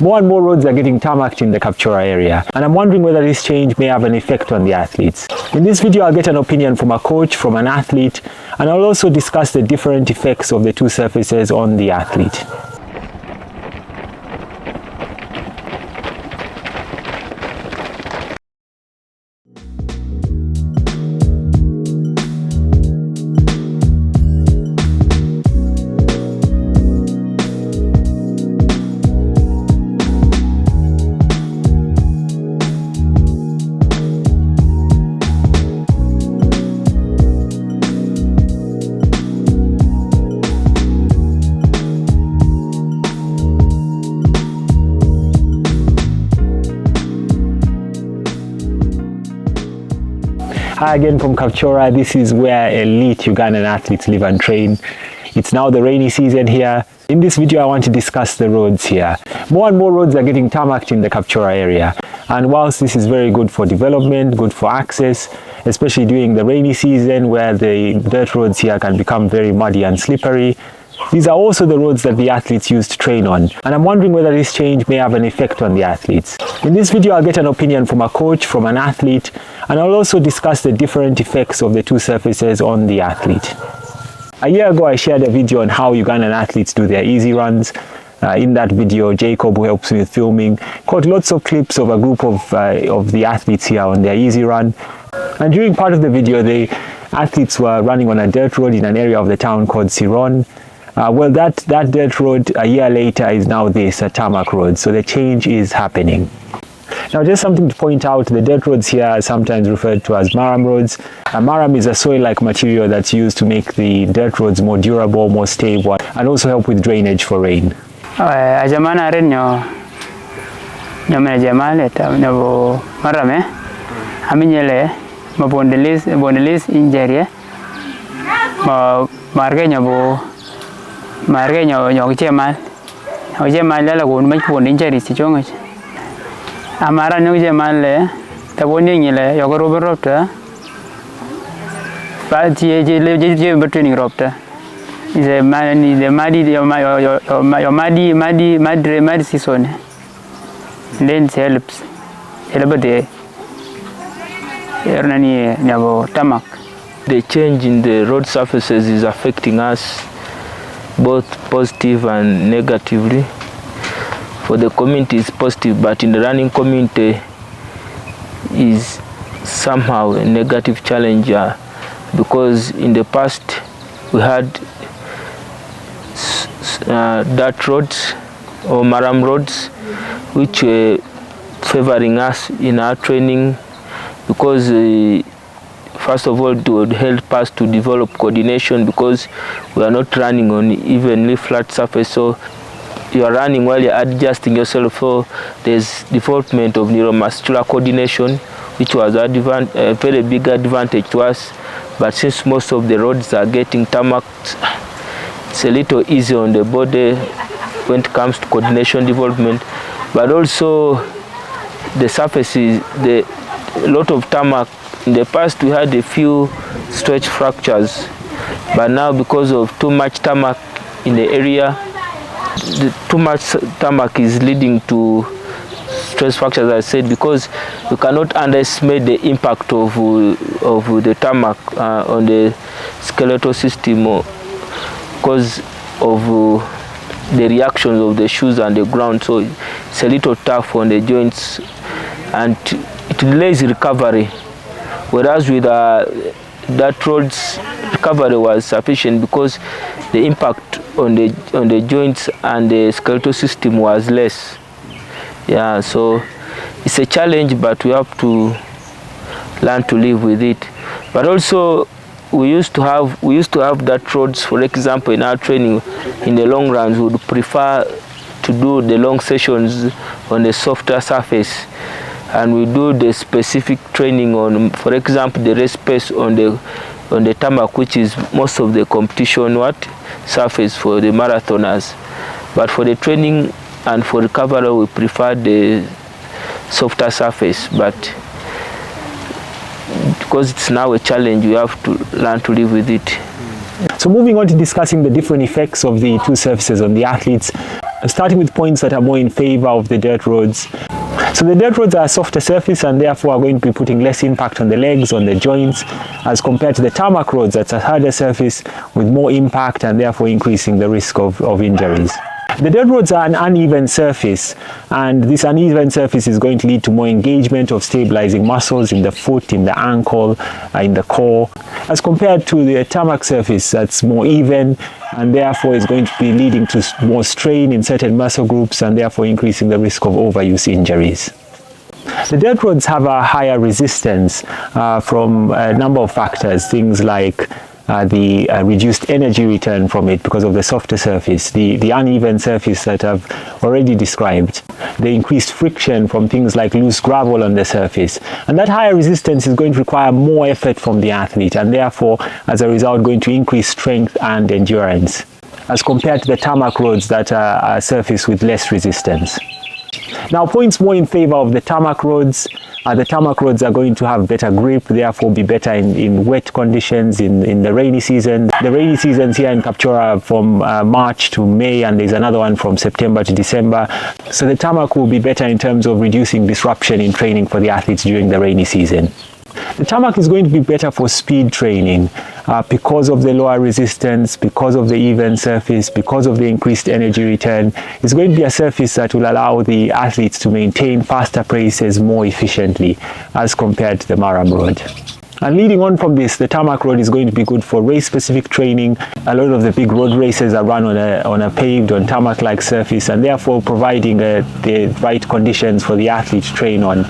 More and more roads are getting tarmacked in the Kapchorwa area, and I'm wondering whether this change may have an effect on the athletes. In this video, I'll get an opinion from a coach, from an athlete, and I'll also discuss the different effects of the two surfaces on the athlete. Hi again from Kapchorwa. This is where elite Ugandan athletes live and train. It's now the rainy season here. In this video, I want to discuss the roads here. More and more roads are getting tarmacked in the Kapchorwa area. And whilst this is very good for development, good for access, especially during the rainy season where the dirt roads here can become very muddy and slippery, these are also the roads that the athletes use to train on, and I'm wondering whether this change may have an effect on the athletes. In this video, I'll get an opinion from a coach, from an athlete, and I'll also discuss the different effects of the two surfaces on the athlete. A year ago, I shared a video on how Ugandan athletes do their easy runs. In that video, Jacob, who helps me with filming, caught lots of clips of a group of the athletes here on their easy run. And during part of the video, the athletes were running on a dirt road in an area of the town called Siron. Well, that dirt road a year later is now a tarmac road, so the change is happening. Now, just something to point out, the dirt roads here are sometimes referred to as maram roads. Maram is a soil-like material that's used to make the dirt roads more durable, more stable, and also help with drainage for rain. Marga nyok chemal la gon mai pon injuries chonga amara nyok chemal le taboni ngile yogoro beropta ba je training ropta is a man the madi season then helps elabade ernani nyabo tamak. The change in the road surfaces is affecting us both positive and negatively. For the community it's positive, but in the running community is somehow a negative challenge because in the past we had dirt roads or maram roads which were favoring us in our training because first of all, it would help us to develop coordination because we are not running on evenly flat surface. So you are running while you are adjusting yourself. So there's development of neuromuscular coordination, which was a very big advantage to us. But since most of the roads are getting tarmacked, it's a little easier on the body when it comes to coordination development. But also the surfaces, a lot of tarmac. In the past, we had a few stretch fractures, but now because of too much tarmac in the area, too much tarmac is leading to stress fractures, as I said, because we cannot underestimate the impact of the tarmac on the skeletal system because of the reactions of the shoes and the ground. So it's a little tough on the joints and it delays recovery. Whereas with that road's recovery was sufficient because the impact on the joints and the skeletal system was less. Yeah, so it's a challenge, but we have to learn to live with it. But also, we used to have that roads. For example, in our training, in the long runs, we would prefer to do the long sessions on a softer surface. And we do the specific training on, for example, the race pace on the tarmac, which is most of the competition surface for the marathoners. But for the training and for recovery, we prefer the softer surface. But because it's now a challenge, we have to learn to live with it. So moving on to discussing the different effects of the two surfaces on the athletes, Starting with points that are more in favor of the dirt roads. So the dirt roads are a softer surface and therefore are going to be putting less impact on the legs, on the joints, as compared to the tarmac roads. That's a harder surface with more impact and therefore increasing the risk of injuries. The dirt roads are an uneven surface, and this uneven surface is going to lead to more engagement of stabilizing muscles in the foot, in the ankle, in the core, as compared to the tarmac surface that's more even and therefore is going to be leading to more strain in certain muscle groups and therefore increasing the risk of overuse injuries. The dirt roads have a higher resistance from a number of factors, things like the reduced energy return from it because of the softer surface, the uneven surface that I've already described, the increased friction from things like loose gravel on the surface. And that higher resistance is going to require more effort from the athlete and therefore, as a result, going to increase strength and endurance, as compared to the tarmac roads that are a surface with less resistance. Now, points more in favor of the tarmac roads. The tarmac roads are going to have better grip, therefore be better in wet conditions in the rainy season. The rainy seasons here in Kapchorwa are from March to May, and there's another one from September to December. So the tarmac will be better in terms of reducing disruption in training for the athletes during the rainy season. The tarmac is going to be better for speed training because of the lower resistance, because of the even surface, because of the increased energy return. It's going to be a surface that will allow the athletes to maintain faster paces more efficiently as compared to the Maram road. And leading on from this, the tarmac road is going to be good for race-specific training. A lot of the big road races are run on a paved, on tarmac-like surface, and therefore providing the right conditions for the athlete to train on.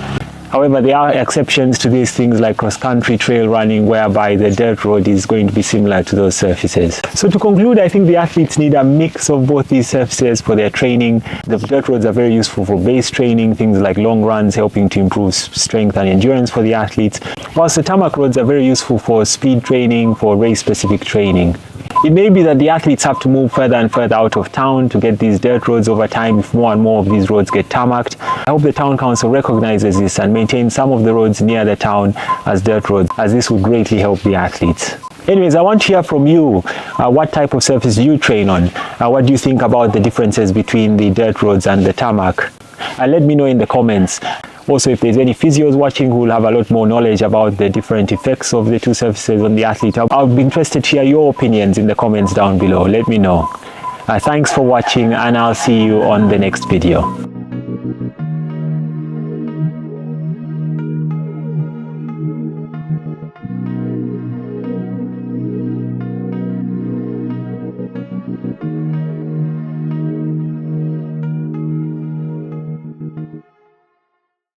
However, there are exceptions to these things like cross-country trail running, whereby the dirt road is going to be similar to those surfaces. So to conclude, I think the athletes need a mix of both these surfaces for their training. The dirt roads are very useful for base training, things like long runs, helping to improve strength and endurance for the athletes, whilst the tarmac roads are very useful for speed training, for race-specific training. It may be that the athletes have to move further and further out of town to get these dirt roads over time if more and more of these roads get tarmacked. I hope the town council recognizes this and maintains some of the roads near the town as dirt roads, as this would greatly help the athletes. Anyways, I want to hear from you. What type of surface do you train on? What do you think about the differences between the dirt roads and the tarmac? Let me know in the comments. Also, if there's any physios watching who will have a lot more knowledge about the different effects of the two surfaces on the athlete, I'll be interested to hear your opinions in the comments down below. Let me know. Thanks for watching, and I'll see you on the next video.